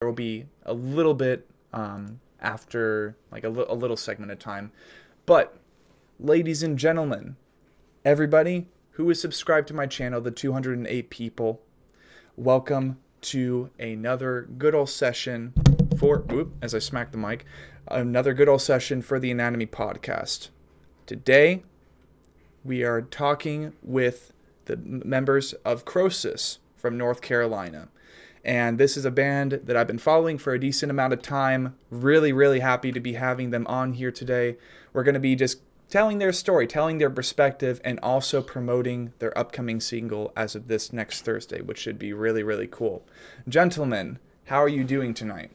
will be a little bit after, like a little segment of time. But, ladies and gentlemen, everybody who is subscribed to my channel, the 208 people, welcome to another good old session for, as I smack the mic, another good old session for the Anatomy Podcast. Today, we are talking with the members of Krosis from North Carolina. And this is a band that I've been following for a decent amount of time. Really, really happy to be having them on here today. We're going to be just telling their story, telling their perspective, and also promoting their upcoming single as of this next Thursday, which should be really, really cool. Gentlemen, how are you doing tonight?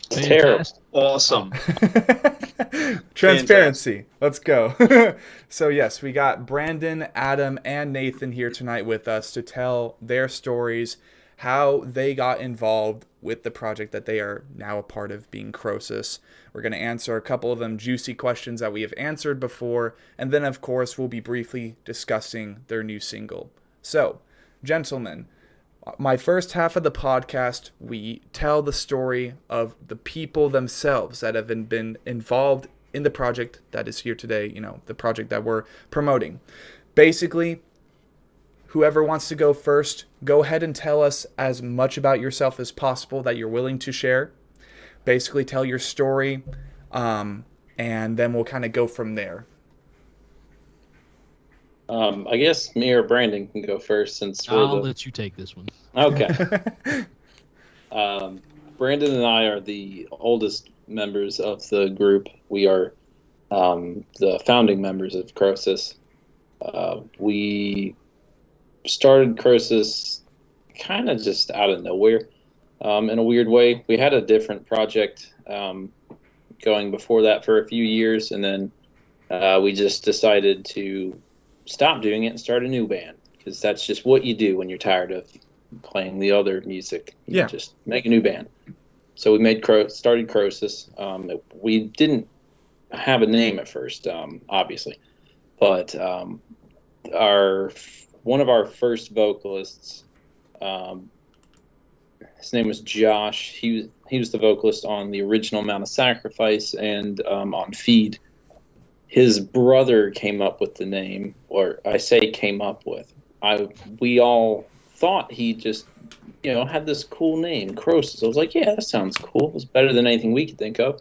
Terrible. Awesome. Transparency. Let's go. So yes, we got Brandon, Adam, and Nathan here tonight with us to tell their stories, how they got involved with the project that they are now a part of, being Krosis. We're going to answer a couple of them juicy questions that we have answered before, and then of course we'll be briefly discussing their new single. So, gentlemen, my first half of the podcast, we tell the story of the people themselves that have been involved in the project that is here today, the project that we're promoting. Basically, whoever wants to go first, go ahead and tell us as much about yourself as possible that you're willing to share. Basically, tell your story, and then we'll kind of go from there. I guess me or Brandon can go first since I'll let you take this one. Okay. Brandon and I are the oldest members of the group. We are the founding members of Krosis. We started Krosis kind of just out of nowhere in a weird way. We had a different project going before that for a few years, and then we just decided to stop doing it and start a new band, because that's just what you do when you're tired of playing the other music. You just make a new band. So we started Krosis. We didn't have a name at first, obviously, but one of our first vocalists, his name was Josh. He was the vocalist on the original Amount of Sacrifice and on Feed. His brother came up with the name, or I say came up with. We all thought he just, had this cool name, Krosis. I was like, yeah, that sounds cool. It was better than anything we could think of.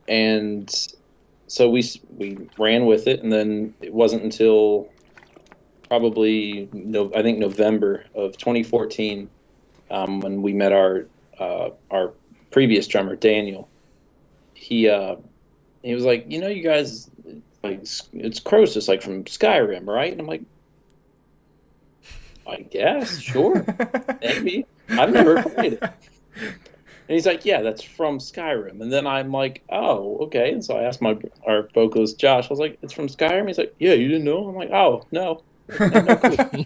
And so we ran with it, and then it wasn't until probably November of 2014 when we met our previous drummer, Daniel. He was like, you guys, like, it's Krosis, like from Skyrim, right? And I'm like, I guess, sure, maybe. I've never played it. And he's like, yeah, that's from Skyrim. And then I'm like, oh, okay. And so I asked our vocalist, Josh, I was like, it's from Skyrim? He's like, yeah, you didn't know? I'm like, oh, no. No clue.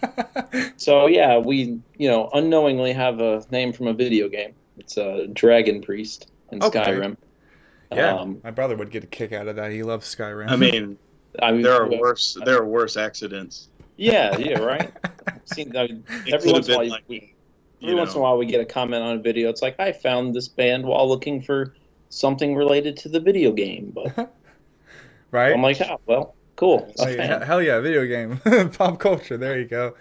So, yeah, we, unknowingly have a name from a video game. It's a Dragon Priest in Skyrim. Yeah, my brother would get a kick out of that. He loves Skyrim. I mean there are worse accidents. Yeah, right. Every once in a while we get a comment on a video. It's like, I found this band while looking for something related to the video game, but right. I'm like, oh, well, cool. Hell yeah, video game, pop culture. There you go.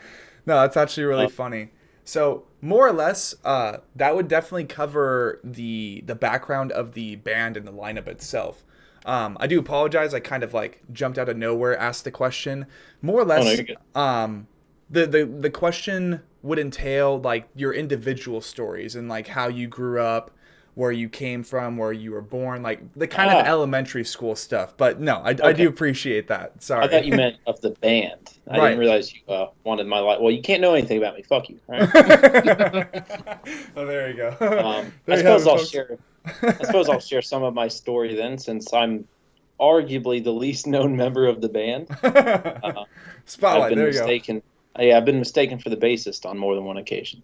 No, that's actually really funny. So more or less, that would definitely cover the background of the band and the lineup itself. I do apologize. I kind of like jumped out of nowhere, asked the question. More or less, the question would entail like your individual stories and like how you grew up, where you came from, where you were born, like the kind of elementary school stuff. But no, I do appreciate that. Sorry. I thought you meant of the band. I didn't realize you wanted my life. Well, you can't know anything about me. Fuck you. Right? Oh, there you go. I suppose I'll share some of my story then, since I'm arguably the least known member of the band. Spotlight. There you go. I've been mistaken for the bassist on more than one occasion.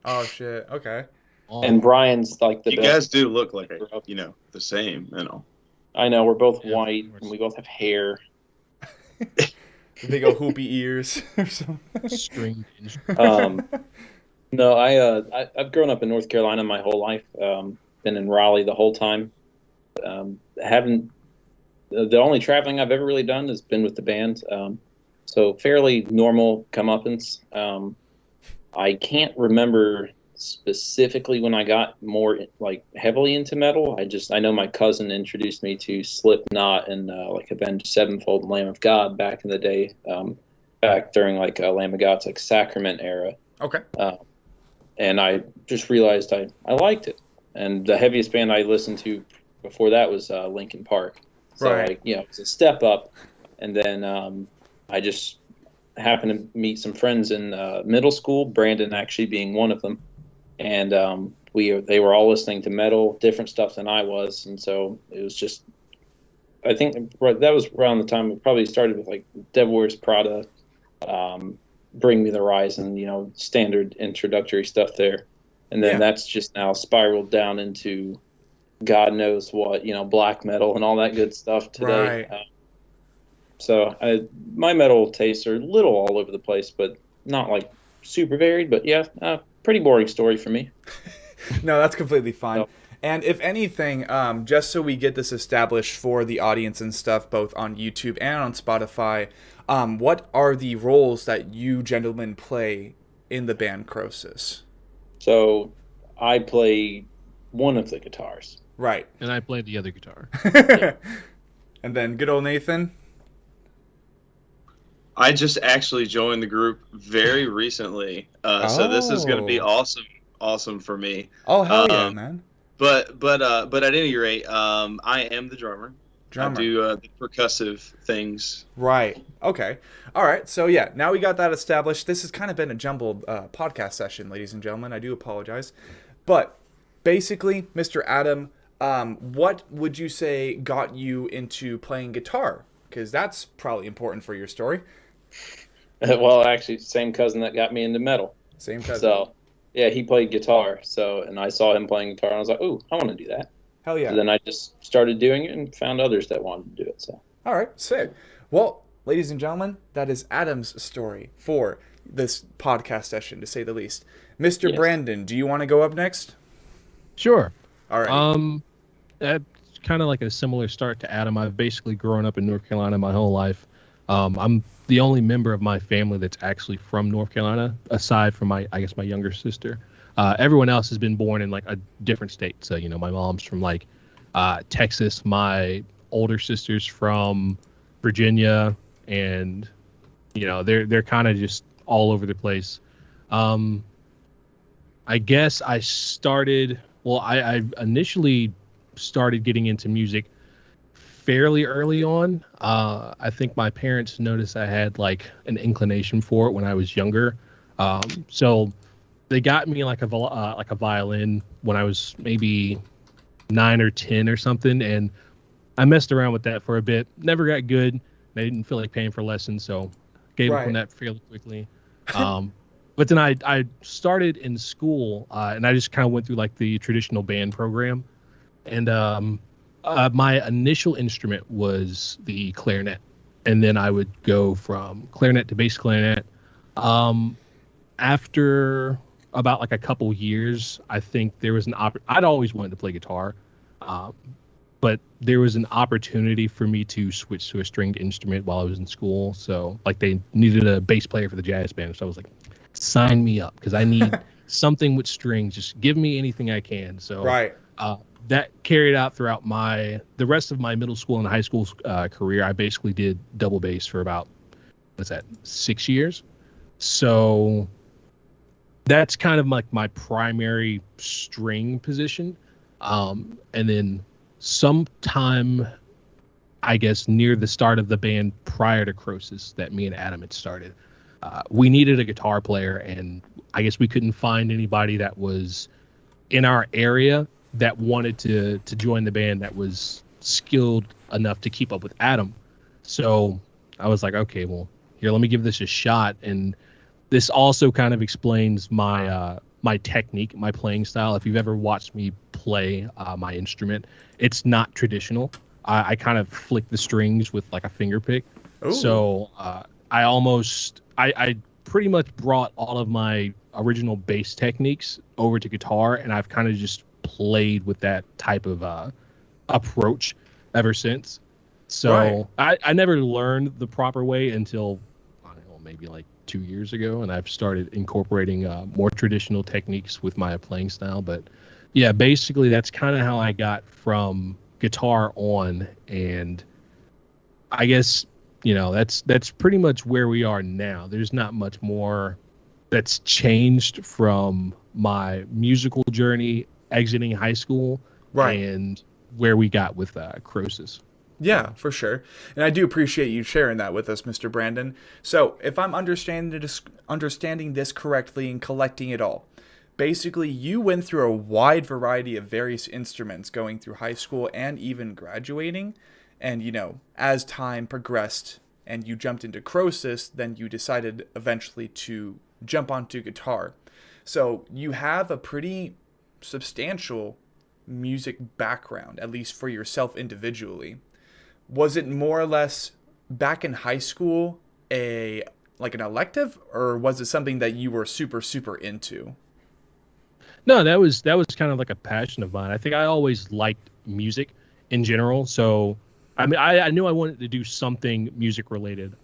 Oh shit. Okay. And Brian's like the best. You guys do look like the same, I know, we're both white and we both have hair. Big old hoopy ears or something. Strange. No, I've grown up in North Carolina my whole life. Been in Raleigh the whole time. Haven't The only traveling I've ever really done has been with the band. So fairly normal comeuppance. I can't remember specifically when I got more like heavily into metal. I know my cousin introduced me to Slipknot and like Avenged Sevenfold and Lamb of God back in the day. Back during like Lamb of God's like Sacrament era. Okay. And I just realized I liked it. And the heaviest band I listened to before that was Linkin Park. So Right. it's a step up. And then I just happened to meet some friends in middle school, Brandon actually being one of them. And they were all listening to metal, different stuff than I was. And so it was just, I think that was around the time it probably started with like Devil Wears Prada, Bring Me the Horizon, standard introductory stuff there. And then that's just now spiraled down into God knows what, black metal and all that good stuff today. Right. So my metal tastes are a little all over the place, but not like super varied. But pretty boring story for me. No, that's completely fine. So, and if anything, just so we get this established for the audience and stuff, both on YouTube and on Spotify, what are the roles that you gentlemen play in the band Krosis? So I play one of the guitars. Right. And I play the other guitar. And then good old Nathan? I just actually joined the group very recently, so this is going to be awesome for me. Oh, hell yeah, man. But at any rate, I am the drummer. I do the percussive things. Right. Okay. All right. So yeah, now we got that established. This has kind of been a jumbled podcast session, ladies and gentlemen. I do apologize, but basically, Mr. Adam, what would you say got you into playing guitar? Because that's probably important for your story. Well, actually, same cousin that got me into metal. Same cousin. So, yeah, he played guitar. And I saw him playing guitar, and I was like, "Ooh, I want to do that." Hell yeah! So then I just started doing it and found others that wanted to do it. So. All right, sick. Well, ladies and gentlemen, that is Adam's story for this podcast session, to say the least. Mr. Yes. Brandon, do you want to go up next? Sure. All right. That's kind of like a similar start to Adam. I've basically grown up in North Carolina my whole life. I'm the only member of my family that's actually from North Carolina, aside from my younger sister. Everyone else has been born in like a different state. So, my mom's from like Texas. My older sister's from Virginia, and they're kind of just all over the place. I guess I initially started getting into music fairly early on. I think my parents noticed I had like an inclination for it when I was younger. So they got me like a violin when I was maybe 9 or 10 or something, and I messed around with that for a bit. Never got good. I didn't feel like paying for lessons, so gave up on that fairly quickly. But then I started in school, and I just kind of went through like the traditional band program, and my initial instrument was the clarinet, and then I would go from clarinet to bass clarinet. After about like a couple years, I think there was I'd always wanted to play guitar, but there was an opportunity for me to switch to a stringed instrument while I was in school. So like they needed a bass player for the jazz band, so I was like, sign me up, because I need something with strings. Just give me anything I can. So that carried out throughout the rest of my middle school and high school career. I basically did double bass for about 6 years. So that's kind of like my primary string position. And then sometime, I guess, near the start of the band prior to Krosis that me and Adam had started, we needed a guitar player, and I guess we couldn't find anybody that was in our area that wanted to join the band that was skilled enough to keep up with Adam. So I was like, okay, well, here, let me give this a shot. And this also kind of explains my technique, my playing style. If you've ever watched me play my instrument, it's not traditional. I kind of flick the strings with like a finger pick. Ooh. So I pretty much brought all of my original bass techniques over to guitar, and I've kind of just played with that type of approach ever since. So I never learned the proper way until, I don't know, maybe like 2 years ago, and I've started incorporating more traditional techniques with my playing style. But yeah, basically that's kind of how I got from guitar on, and I guess, you know, that's pretty much where we are now. There's not much more that's changed from my musical journey exiting high school and where we got with Krosis. Yeah, for sure. And I do appreciate you sharing that with us, Mr. Brandon. So, if I'm understanding this correctly and collecting it all, basically you went through a wide variety of various instruments going through high school and even graduating. And, you know, as time progressed and you jumped into Krosis, then you decided eventually to jump onto guitar. So, you have a pretty substantial music background, at least for yourself individually. Was it more or less back in high school like an elective, or was it something that you were super, super into? No, that was kind of like a passion of mine. I think I always liked music in general. So, I mean, I knew I wanted to do something music related.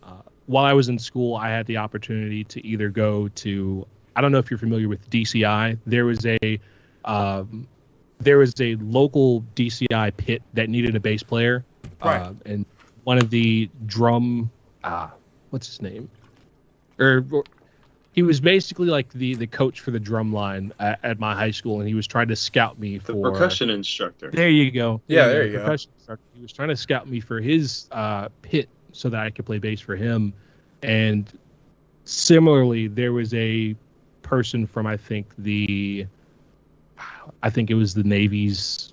While I was in school, I had the opportunity to either go to, I don't know if you're familiar with DCI. There was a local DCI pit that needed a bass player. And one of the drum, what's his name? He was basically like the coach for the drum line at my high school, and he was trying to scout me for the percussion instructor. There you go. Yeah, there you go. Percussion instructor. He was trying to scout me for his pit so that I could play bass for him. And similarly, there was a person from I think it was the Navy's.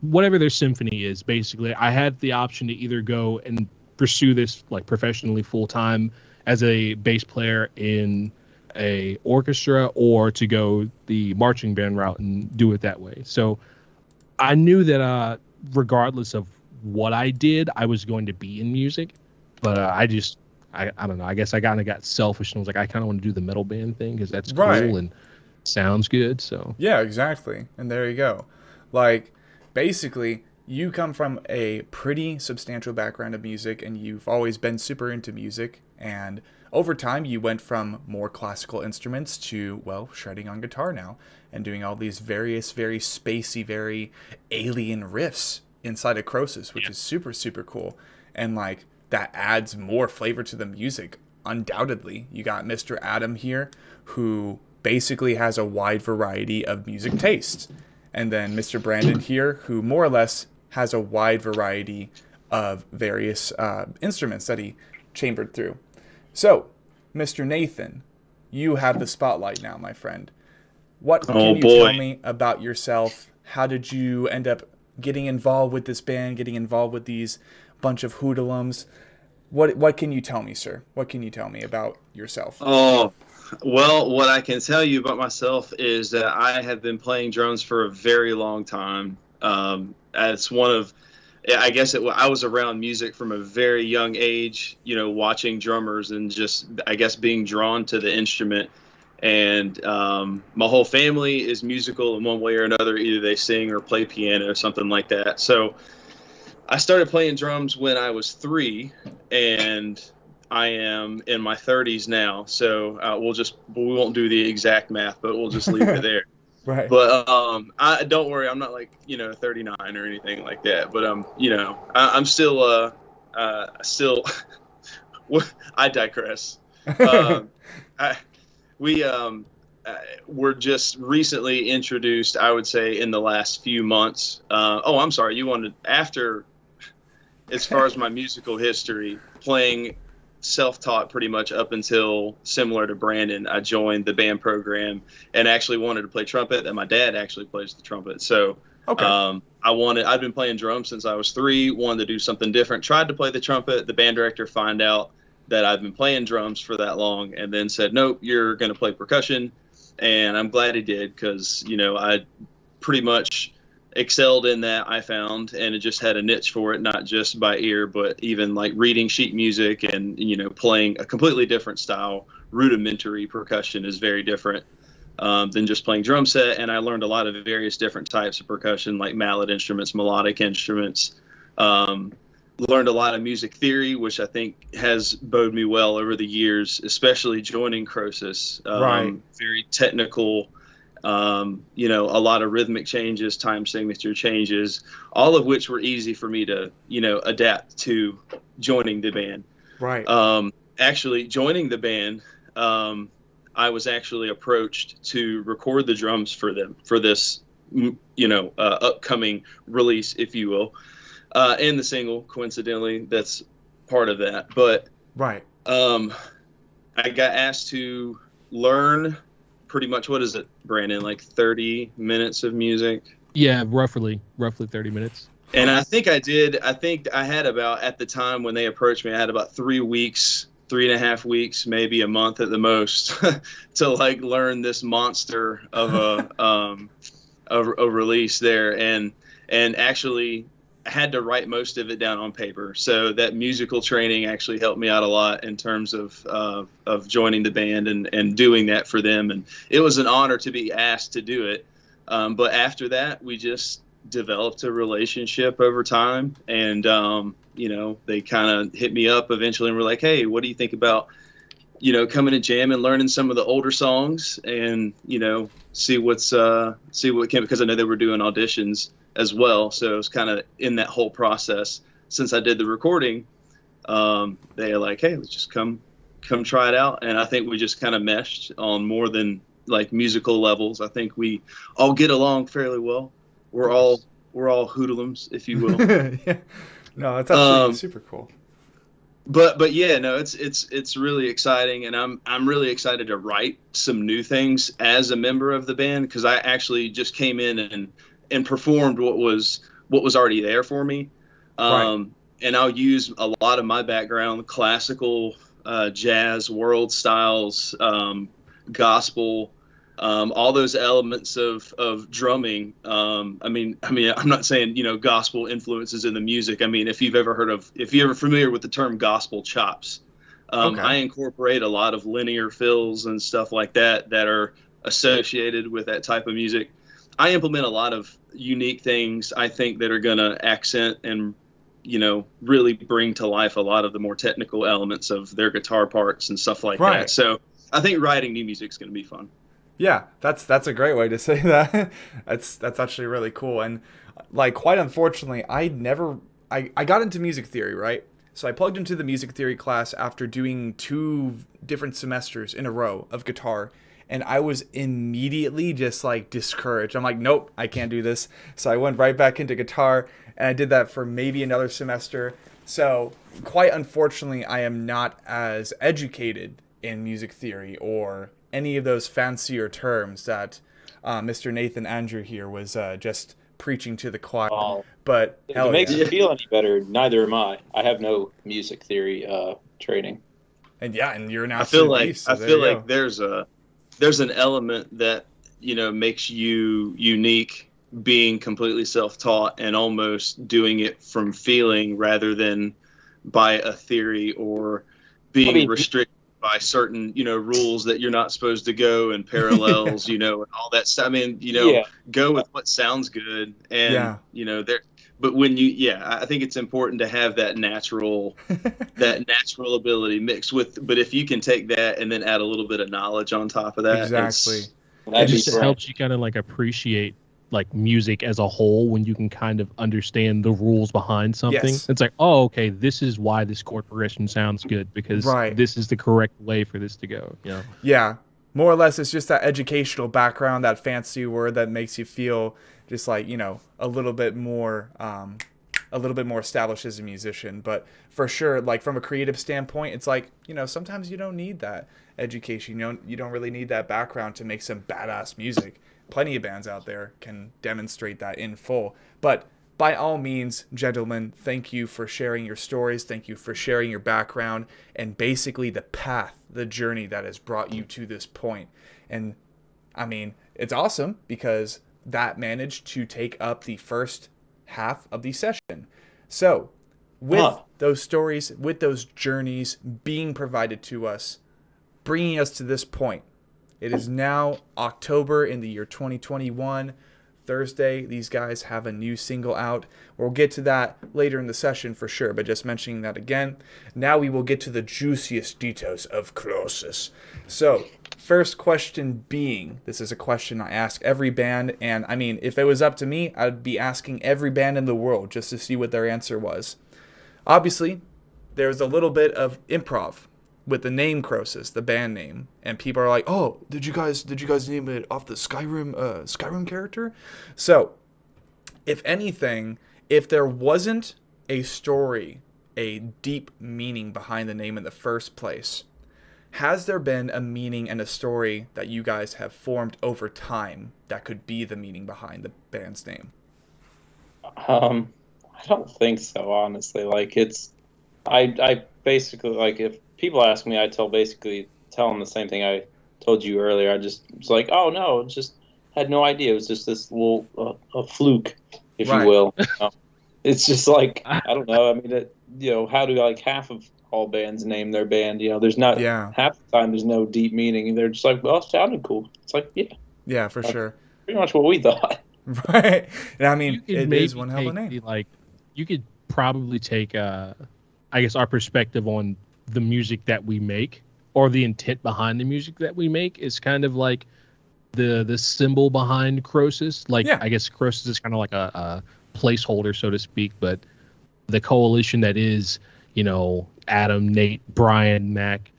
Whatever their symphony is, basically, I had the option to either go and pursue this like professionally full time as a bass player in a orchestra, or to go the marching band route and do it that way. So I knew that regardless of what I did, I was going to be in music. But I don't know. I guess I kind of got selfish and was like, I kind of want to do the metal band thing because that's cool and sounds good. So yeah, exactly. And there you go. Like, basically, you come from a pretty substantial background of music, and you've always been super into music. And over time, you went from more classical instruments to, well, shredding on guitar now, and doing all these various, very spacey, very alien riffs inside of Krosis, which is super, super cool. And, like, that adds more flavor to the music, undoubtedly. You got Mr. Adam here, who basically has a wide variety of music tastes. And then Mr. Brandon here, who more or less has a wide variety of various instruments that he chambered through. So, Mr. Nathan, you have the spotlight now, my friend. What can you tell me about yourself? How did you end up getting involved with this band, getting involved with these bunch of hoodlums? What can you tell me, sir? What can you tell me about yourself? Oh, well, what I can tell you about myself is that I have been playing drums for a very long time. It's one of, I guess I was around music from a very young age, you know, watching drummers and just, I guess, being drawn to the instrument. And my whole family is musical in one way or another. Either they sing or play piano or something like that. So I started playing drums when I was 3, and I am in my 30s now, so we won't do the exact math, but we'll just leave it there. Right. But I don't worry, I'm not like 39 or anything like that. But I'm still I digress. We're just recently introduced, I would say, in the last few months. I'm sorry, you wanted after, as far as my musical history, playing self-taught pretty much up until similar to Brandon. I joined the band program and actually wanted to play trumpet, and my dad actually plays the trumpet. So I've been playing drums since I was 3, wanted to do something different, tried to play the trumpet. The band director found out that I've been playing drums for that long and then said, nope, you're going to play percussion. And I'm glad he did, because, I pretty much excelled in that, I found, and it just had a niche for it, not just by ear, but even like reading sheet music and, playing a completely different style. Rudimentary percussion is very different than just playing drum set. And I learned a lot of various different types of percussion, like mallet instruments, melodic instruments. Learned a lot of music theory, which I think has bode me well over the years, especially joining Krosis. Right. Very technical, a lot of rhythmic changes, time signature changes, all of which were easy for me to, adapt to joining the band. Right. Actually, joining the band, I was actually approached to record the drums for them for this, upcoming release, if you will. And the single, coincidentally, that's part of that. But right. I got asked to learn pretty much, what is it, Brandon, like 30 minutes of music? Yeah, roughly 30 minutes. And I think I did. I think I had about, at the time when they approached me, I had about 3 weeks, 3.5 weeks, maybe a month at the most, to like learn this monster of a release there. And actually, I had to write most of it down on paper. So that musical training actually helped me out a lot in terms of joining the band and doing that for them. And it was an honor to be asked to do it. But after that, we just developed a relationship over time. And, they kind of hit me up eventually and were like, hey, what do you think about, coming to jam and learning some of the older songs and, see what came, because I know they were doing auditions as well. So it was kind of in that whole process. Since I did the recording, they are like, hey, let's just come try it out. And I think we just kind of meshed on more than like musical levels. I think we all get along fairly well. We're all hoodlums, if you will. Yeah. No, that's absolutely super cool. But yeah, no, it's really exciting, and I'm really excited to write some new things as a member of the band, because I actually just came in and performed what was already there for me. Right. And I'll use a lot of my background, classical, jazz, world styles, gospel, all those elements of drumming. I mean, I'm not saying, gospel influences in the music. I mean, if you're ever familiar with the term gospel chops, Okay. I incorporate a lot of linear fills and stuff like that are associated with that type of music. I implement a lot of unique things, I think, that are going to accent and, really bring to life a lot of the more technical elements of their guitar parts and stuff like Right. that. So I think writing new music is going to be fun. Yeah, that's a great way to say that. That's actually really cool. And like, quite unfortunately, I got into music theory, right? So I plugged into the music theory class after doing 2 different semesters in a row of guitar, and I was immediately just like discouraged. I'm like, nope, I can't do this. So I went right back into guitar, and I did that for maybe another semester. So quite unfortunately, I am not as educated in music theory or any of those fancier terms that Mr. Nathan Andrew here was just preaching to the choir. Oh, But if hell it makes yeah. you feel any better, neither am I. I have no music theory training. And you're an I feel absolute like beast, so there you go. there's an element that makes you unique, being completely self-taught and almost doing it from feeling rather than by a theory or being restricted by certain rules that you're not supposed to go and parallels and all that stuff. I mean, go with what sounds good and there. But when I think it's important to have that natural ability mixed with. But if you can take that and then add a little bit of knowledge on top of that, Exactly. It just helps you kind of like appreciate like music as a whole when you can kind of understand the rules behind something. Yes. It's like, oh, okay, this is why this chord progression sounds good because this is the correct way for this to go. Yeah. More or less, it's just that educational background, that fancy word that makes you feel just like, a little bit more established as a musician. But for sure, like from a creative standpoint, it's like, sometimes you don't need that education. You don't really need that background to make some badass music. Plenty of bands out there can demonstrate that in full. But by all means, gentlemen, thank you for sharing your stories. Thank you for sharing your background and basically the path, the journey that has brought you to this point. And I mean, it's awesome because that managed to take up the first half of the session. So, with those stories, with those journeys being provided to us, bringing us to this point, it is now October in the year 2021. Thursday, these guys have a new single out. We'll get to that later in the session for sure, but just mentioning that again. Now we will get to the juiciest details of Krosis. So, first question being, this is a question I ask every band, and I mean, if it was up to me, I'd be asking every band in the world just to see what their answer was. Obviously, there's a little bit of improv with the name Krosis, the band name, and people are like, "Oh, did you guys name it off the Skyrim character?" So, if anything, if there wasn't a story, a deep meaning behind the name in the first place, has there been a meaning and a story that you guys have formed over time that could be the meaning behind the band's name? I don't think so, honestly. Like, I basically, like, if people ask me, I tell them the same thing I told you earlier. I just was like, oh no, just had no idea. It was just this little a fluke, if you will. It's just like, I don't know. I mean, how do like half of all bands name their band? There's not half the time. There's no deep meaning. They're just like, well, it sounded cool. It's like, yeah, for sure. Pretty much what we thought. Right. And I mean, it is one hell of a name. You could probably take, I guess, our perspective on the music that we make, or the intent behind the music that we make, is kind of like the symbol behind Krosis. Like, I guess Krosis is kind of like a placeholder, so to speak, but the coalition that is, Adam, Nate, Brian, Mac,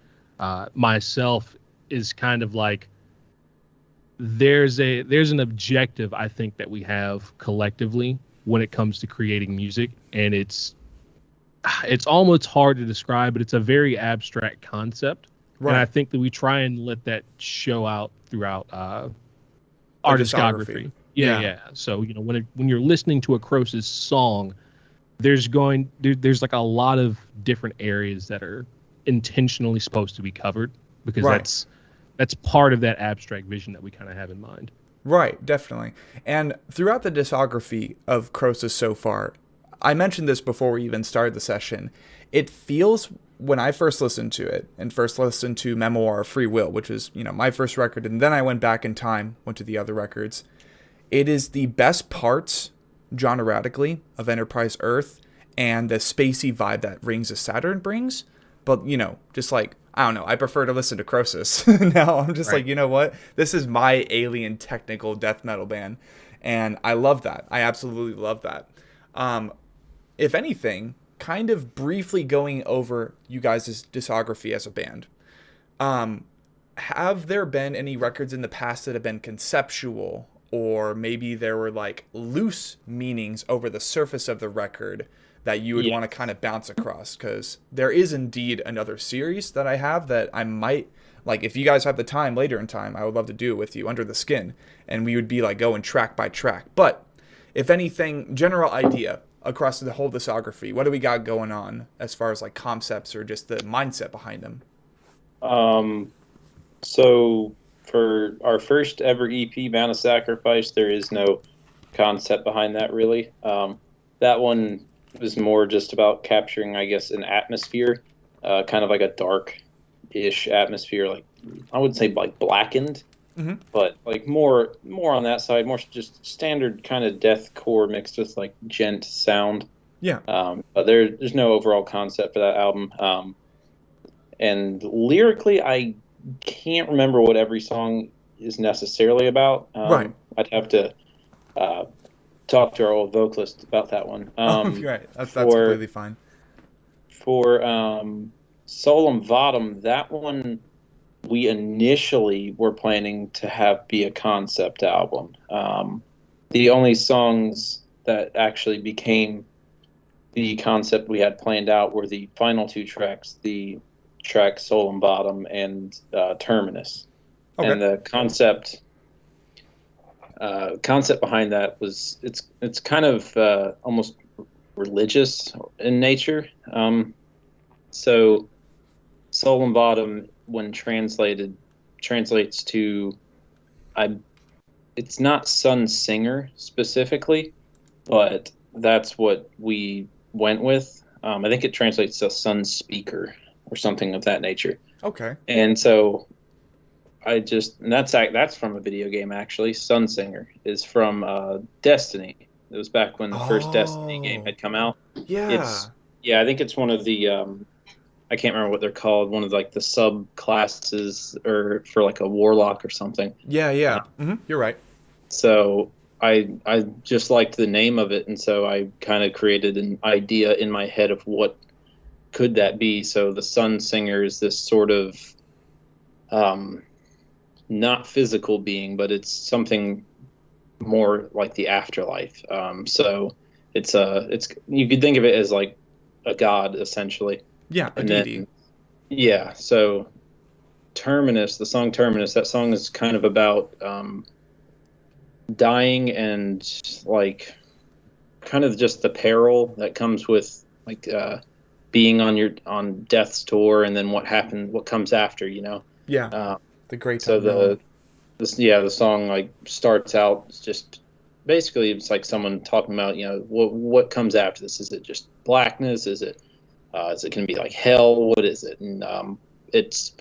myself, is kind of like, there's an objective, I think, that we have collectively when it comes to creating music, and it's almost hard to describe, but it's a very abstract concept. Right. And I think that we try and let that show out throughout our discography. Yeah. So, when you're listening to a Krosis song, there's like a lot of different areas that are intentionally supposed to be covered, because that's part of that abstract vision that we kind of have in mind. Right, definitely. And throughout the discography of Krosis so far, I mentioned this before we even started the session, it feels, when I first listened to it, and first listened to Memoir of Free Will, which is, my first record, and then I went back in time, went to the other records, it is the best parts, genre-radically, of Enterprise Earth, and the spacey vibe that Rings of Saturn brings, but, just like, I don't know, I prefer to listen to Krosis. Now I'm just like, you know what? This is my alien technical death metal band, and I love that. I absolutely love that. If anything, kind of briefly going over you guys' discography as a band, have there been any records in the past that have been conceptual, or maybe there were like loose meanings over the surface of the record that you would want to kind of bounce across? Because there is indeed another series that I have that I might, like, if you guys have the time later in time, I would love to do it with you, Under the Skin, and we would be like going track by track. But if anything, general idea across the whole discography, what do we got going on as far as like concepts or just the mindset behind them? So for our first ever EP, Bound of Sacrifice, there is no concept behind that, really. That one was more just about capturing, I guess, an atmosphere, kind of like a dark-ish atmosphere, like, I would say like blackened, but like more on that side, more just standard kind of deathcore mixed with like gent sound. Yeah. But there's no overall concept for that album. And lyrically, I can't remember what every song is necessarily about. Right. I'd have to talk to our old vocalist about that one. Right. That's completely fine. For Solum Vadum, that one we initially were planning to have be a concept album. The only songs that actually became the concept we had planned out were the final two tracks, the track Solum Vadum and Terminus. Okay. And the concept behind that was it's kind of almost religious in nature. So Solum Vadum, when translates to, I it's not Sun Singer specifically, but that's what we went with. I think it translates to Sun Speaker or something of that nature. Okay. And so and that's from a video game actually. Sun Singer is from Destiny. It was back when the first Destiny game had come out. Yeah. I think it's one of the I can't remember what they're called. One of like the subclasses or for like a warlock or something. Yeah. You're right. So I just liked the name of it, and so I kind of created an idea in my head of what could that be. So the Sun Singer is this sort of not physical being, but it's something more like the afterlife. So it's you could think of it as like a god essentially. Yeah, a and deity. then yeah, so Terminus, the song Terminus, that song is kind of about dying and like kind of just the peril that comes with like being on death's door, and then what comes after, you know. Yeah. The great. So the song like starts out, it's just basically it's like someone talking about, you know, what comes after this. Is it just blackness? Is it going to be like hell? What is it? And it's,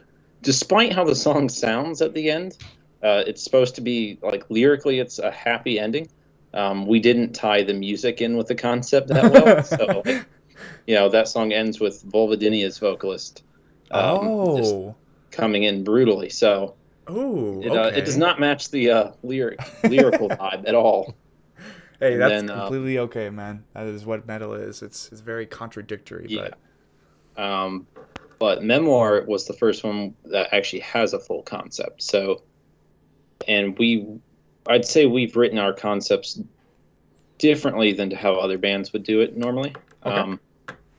despite how the song sounds at the end, it's supposed to be like lyrically it's a happy ending. We didn't tie the music in with the concept that well, so like, you know, that song ends with Volvodinia's vocalist just coming in brutally. So it does not match the lyrical vibe at all. Hey, that's completely okay, man. That is what metal is. It's very contradictory. Yeah. But Memoir was the first one that actually has a full concept. So, and I'd say we've written our concepts differently than to how other bands would do it normally. Okay.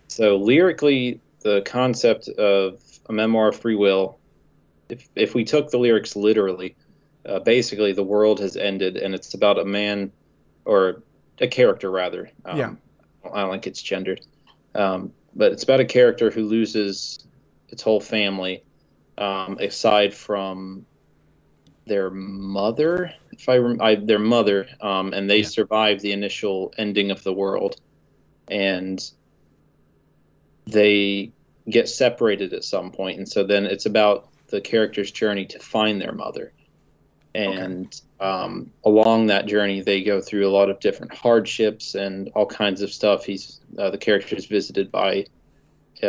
So lyrically, the concept of a memoir of free will, if we took the lyrics literally, basically the world has ended and it's about a man, or a character rather. I don't think it's gendered. But it's about a character who loses its whole family, aside from their mother, their mother, and they survive the initial ending of the world, and they get separated at some point, and so then it's about the character's journey to find their mother, and along that journey they go through a lot of different hardships and all kinds of stuff. The character is visited by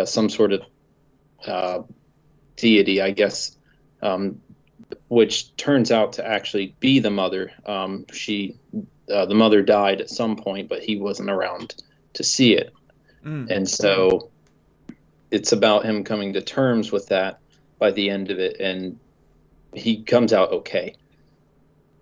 some sort of deity, I guess, which turns out to actually be the mother. The mother died at some point, but he wasn't around to see it. And so it's about him coming to terms with that by the end of it, and he comes out okay.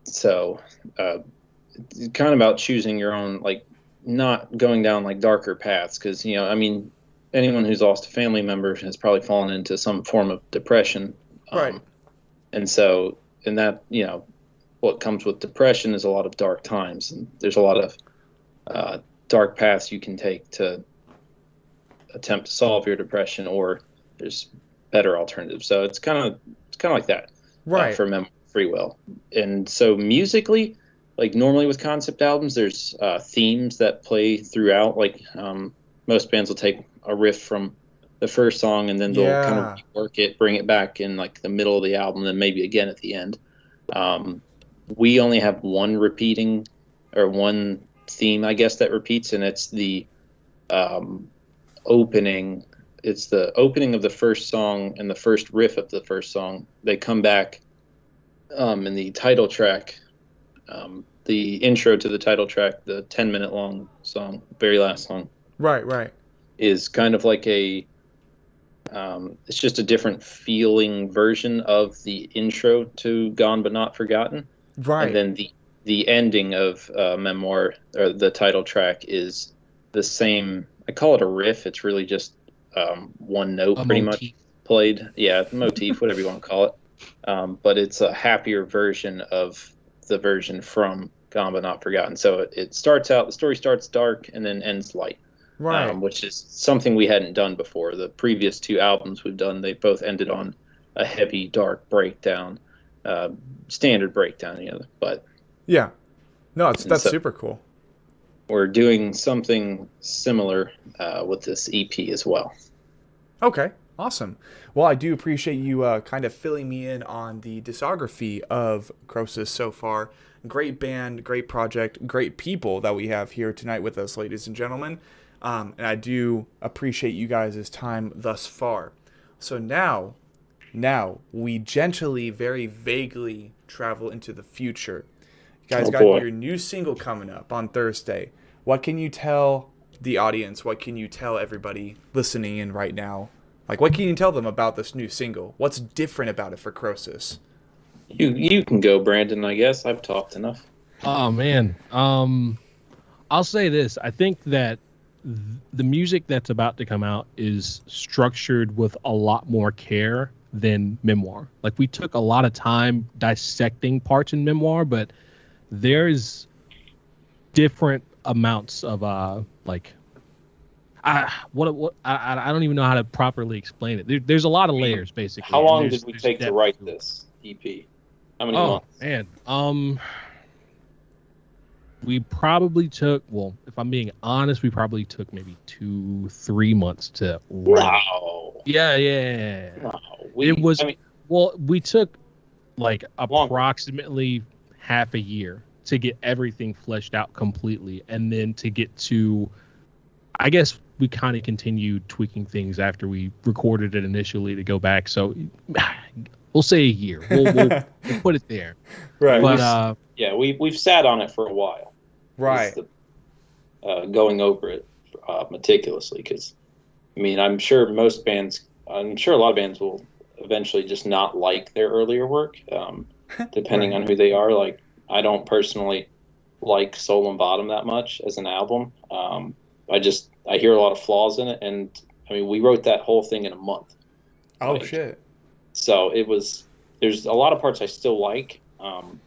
So it's kind of about choosing your own, like, not going down like darker paths, because, you know, I mean, anyone who's lost a family member has probably fallen into some form of depression. Right. And so, in that, you know, what comes with depression is a lot of dark times, and there's a lot of dark paths you can take to attempt to solve your depression, or there's better alternatives. So it's kind of like that, right? For free will. And so musically, like normally with concept albums, there's themes that play throughout. Like most bands will take a riff from the first song, and then they'll kind of work it, bring it back in like the middle of the album, then maybe again at the end. We only have one theme, I guess, that repeats, and it's the opening. It's the opening of the first song and the first riff of the first song. They come back in the title track, the intro to the title track, the 10-minute long song, very last song. Right. Is kind of like it's just a different feeling version of the intro to Gone But Not Forgotten. Right. And then the ending of Memoir, or the title track, is the same. I call it a riff. It's really just one note, pretty much played. Yeah, motif, whatever you want to call it. But it's a happier version of the version from Gone But Not Forgotten. So the story starts dark and then ends light. Right. Which is something we hadn't done before. The previous two albums we've done, they both ended on a heavy, dark breakdown, standard breakdown, you know. But Yeah. No, that's So super cool. we're doing something similar with this EP as well. Okay, awesome. Well, I do appreciate you kind of filling me in on the discography of Krosis so far. Great band, great project, great people that we have here tonight with us, ladies and gentlemen. And I do appreciate you guys' time thus far. So now we gently, very vaguely travel into the future. You guys Oh, got boy. your new single coming up on Thursday. What can you tell the audience? What can you tell everybody listening in right now? Like, what can you tell them about this new single? What's different about it for Krosis? You can go, Brandon. I guess I've talked enough. Oh man. I'll say this. I think that the music that's about to come out is structured with a lot more care than Memoir. Like, we took a lot of time dissecting parts in Memoir, but there's different amounts of like I don't even know how to properly explain it. There's a lot of layers, basically. How and long there's did we there's take to depth write it. this EP? How many Oh months? man, we probably took. Well, if I'm being honest, we probably took maybe 2-3 months to write. Wow. Yeah. Wow. It was. I mean, Well, we took like Longer. approximately half a year to get everything fleshed out completely, and then to get to, I guess we kind of continued tweaking things after we recorded it initially to go back. So we'll say a year. We'll put it there. Right. But yeah, we've sat on it for a while. Right. Going over it meticulously, because I mean, I'm sure a lot of bands will eventually just not like their earlier work, depending Right. on who they are. Like, I don't personally like Soul and Bottom that much as an album. I hear a lot of flaws in it, and I mean, we wrote that whole thing in a month. Oh, Like, shit. So there's a lot of parts I still like,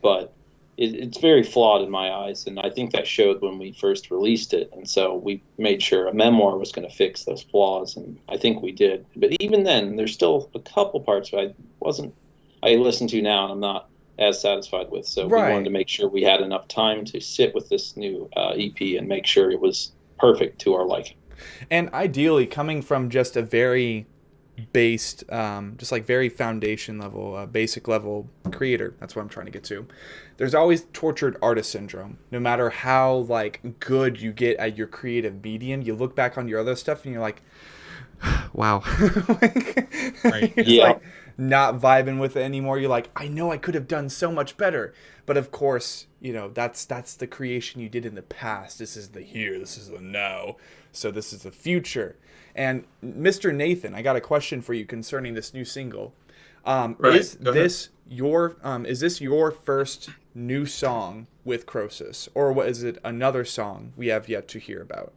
but it's very flawed in my eyes, and I think that showed when we first released it. And so we made sure a Memoir was going to fix those flaws, and I think we did. But even then, there's still a couple parts I listen to now and I'm not as satisfied with. So we Right. wanted to make sure we had enough time to sit with this new EP and make sure it was perfect to our liking. And ideally, coming from just a very based, just like very foundation level, basic level creator. That's what I'm trying to get to. There's always tortured artist syndrome. No matter how like good you get at your creative medium, you look back on your other stuff and you're like, wow. Right. You're just Yeah. like not vibing with it anymore. You're like, I know I could have done so much better. But of course, you know, that's the creation you did in the past. This is the here, this is the now. So this is the future. And Mr. Nathan, I got a question for you concerning this new single. Right, Is go ahead. this your first new song with Krosis, or what is it another song we have yet to hear about?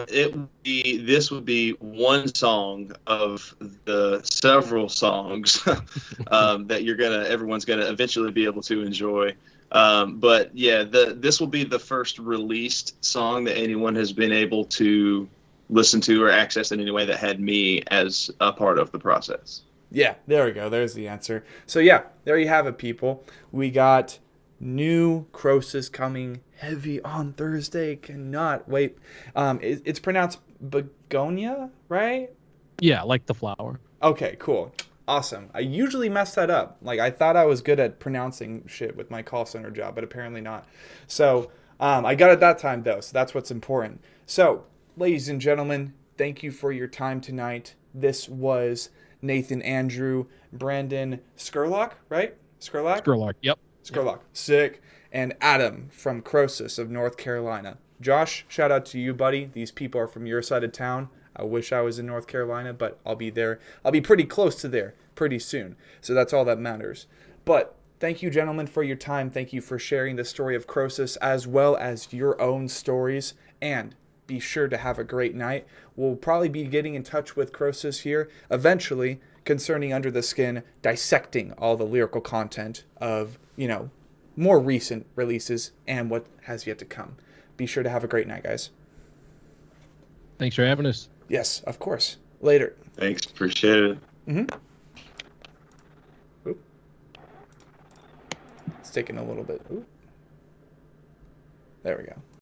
This would be one song of the several songs that everyone's gonna eventually be able to enjoy. But yeah, this will be the first released song that anyone has been able to listen to or access in any way that had me as a part of the process. Yeah, there we go. There's the answer. So yeah, there you have it, people. We got new Krosis coming heavy on Thursday. Cannot wait. It's pronounced begonia, right? yeah, like the flower. Okay, cool. Awesome. I usually mess that up. Like, I thought I was good at pronouncing shit with my call center job, but apparently not. So, I got it that time, though, so that's what's important. So, ladies and gentlemen, thank you for your time tonight. This was Nathan, Andrew, Brandon, Scurlak, right? Scurlak? Scurlak. Yep. Scurlock, sick, and Adam from Krosis of North Carolina. Josh, shout out to you, buddy. These people are from your side of town. I wish I was in North Carolina, but I'll be there. I'll be pretty close to there pretty soon. So that's all that matters. But thank you, gentlemen, for your time. Thank you for sharing the story of Krosis as well as your own stories. And be sure to have a great night. We'll probably be getting in touch with Krosis here eventually concerning Under the Skin, dissecting all the lyrical content of, you know, more recent releases and what has yet to come. Be sure to have a great night, guys. Thanks for having us. Yes, of course. Later. Thanks, appreciate it. Mm-hmm. taking a little bit. Ooh. There we go.